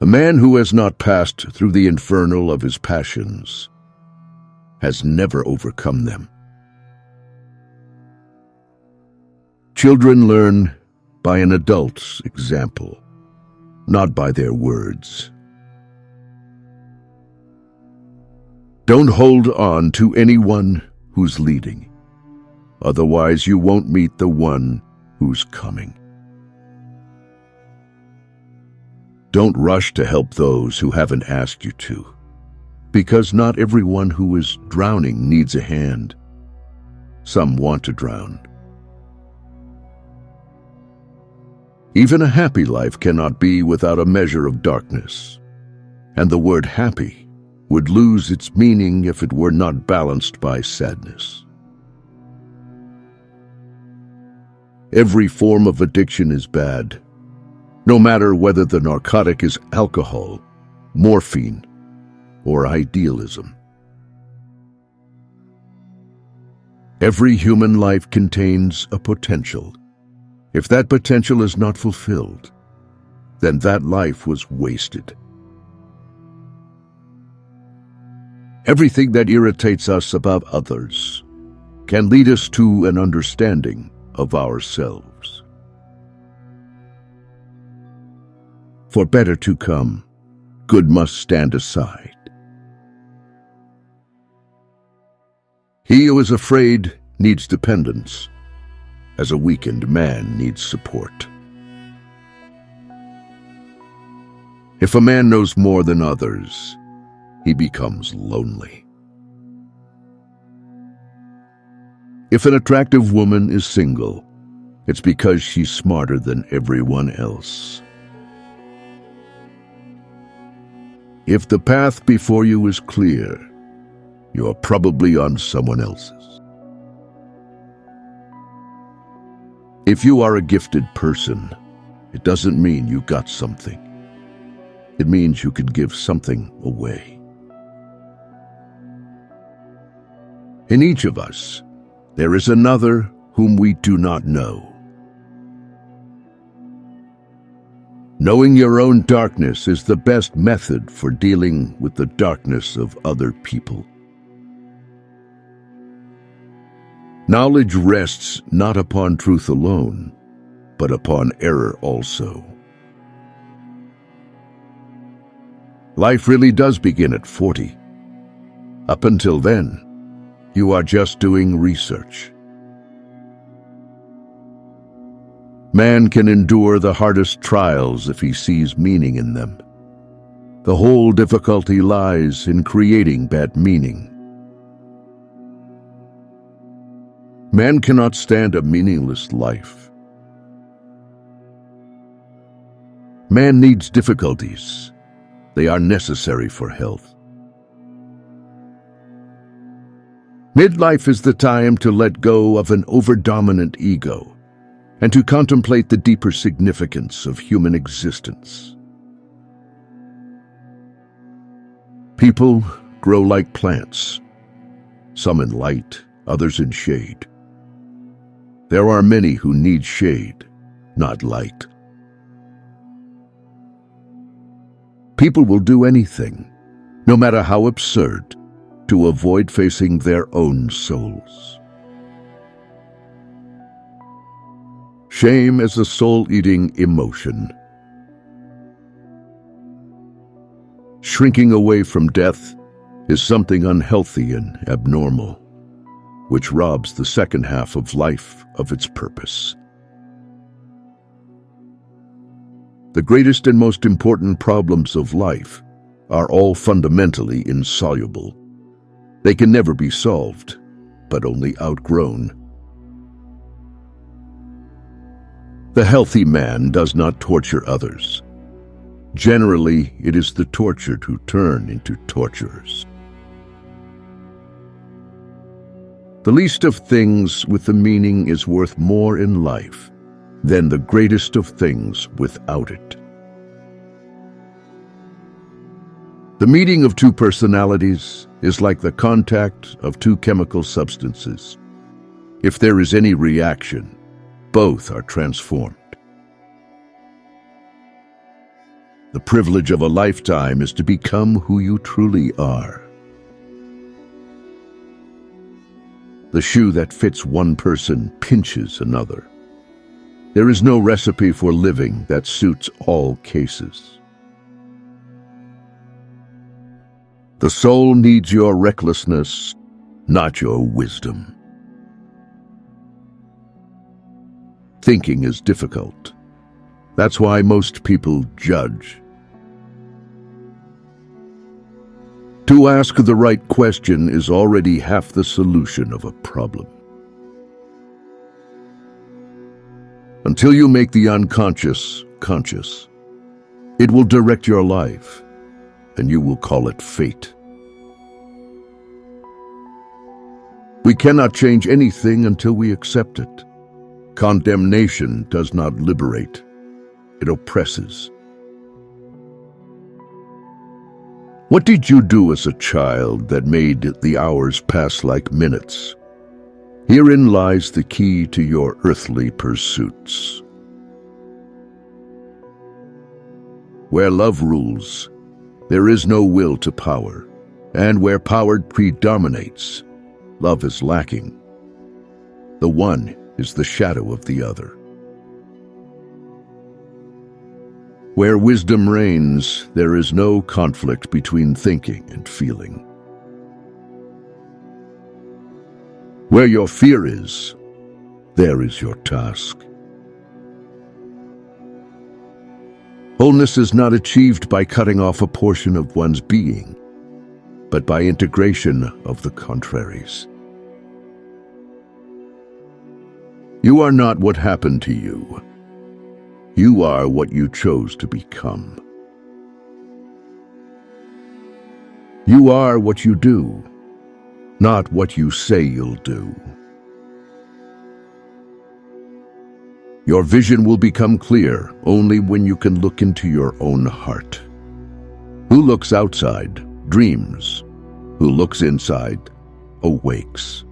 A man who has not passed through the infernal of his passions has never overcome them. Children learn by an adult's example, not by their words. Don't hold on to anyone who's leading, otherwise you won't meet the one who's coming. Don't rush to help those who haven't asked you to, because not everyone who is drowning needs a hand. Some want to drown. Even a happy life cannot be without a measure of darkness, and the word happy would lose its meaning if it were not balanced by sadness. Every form of addiction is bad, no matter whether the narcotic is alcohol, morphine, or idealism. Every human life contains a potential. If that potential is not fulfilled, then that life was wasted. Everything that irritates us about others can lead us to an understanding of ourselves. For better to come, good must stand aside. He who is afraid needs dependence, as a weakened man needs support. If a man knows more than others, he becomes lonely. If an attractive woman is single, it's because she's smarter than everyone else. If the path before you is clear, you're probably on someone else's. If you are a gifted person, it doesn't mean you got something. It means you could give something away. In each of us, there is another whom we do not know. Knowing your own darkness is the best method for dealing with the darkness of other people. Knowledge rests not upon truth alone, but upon error also. Life really does begin at 40. Up until then, you are just doing research. Man can endure the hardest trials if he sees meaning in them. The whole difficulty lies in creating that meaning. Man cannot stand a meaningless life. Man needs difficulties. They are necessary for health. Midlife is the time to let go of an overdominant ego and to contemplate the deeper significance of human existence. People grow like plants, some in light, others in shade. There are many who need shade, not light. People will do anything, no matter how absurd, to avoid facing their own souls. Shame is a soul-eating emotion. Shrinking away from death is something unhealthy and abnormal, which robs the second half of life of its purpose. The greatest and most important problems of life are all fundamentally insoluble. They can never be solved, but only outgrown. The healthy man does not torture others. Generally, it is the tortured who turn into torturers. The least of things with the meaning is worth more in life than the greatest of things without it. The meeting of two personalities is like the contact of two chemical substances. If there is any reaction, both are transformed. The privilege of a lifetime is to become who you truly are. The shoe that fits one person pinches another. There is no recipe for living that suits all cases. The soul needs your recklessness, not your wisdom. Thinking is difficult. That's why most people judge. To ask the right question is already half the solution of a problem. Until you make the unconscious conscious, it will direct your life, and you will call it fate. We cannot change anything until we accept it. Condemnation does not liberate, it oppresses. What did you do as a child that made the hours pass like minutes? Herein lies the key to your earthly pursuits. Where love rules, there is no will to power, and where power predominates, love is lacking. The one is the shadow of the other. Where wisdom reigns, there is no conflict between thinking and feeling. Where your fear is, there is your task. Wholeness is not achieved by cutting off a portion of one's being, but by integration of the contraries. You are not what happened to you. You are what you chose to become. You are what you do, not what you say you'll do. Your vision will become clear only when you can look into your own heart. Who looks outside dreams. Who looks inside awakes.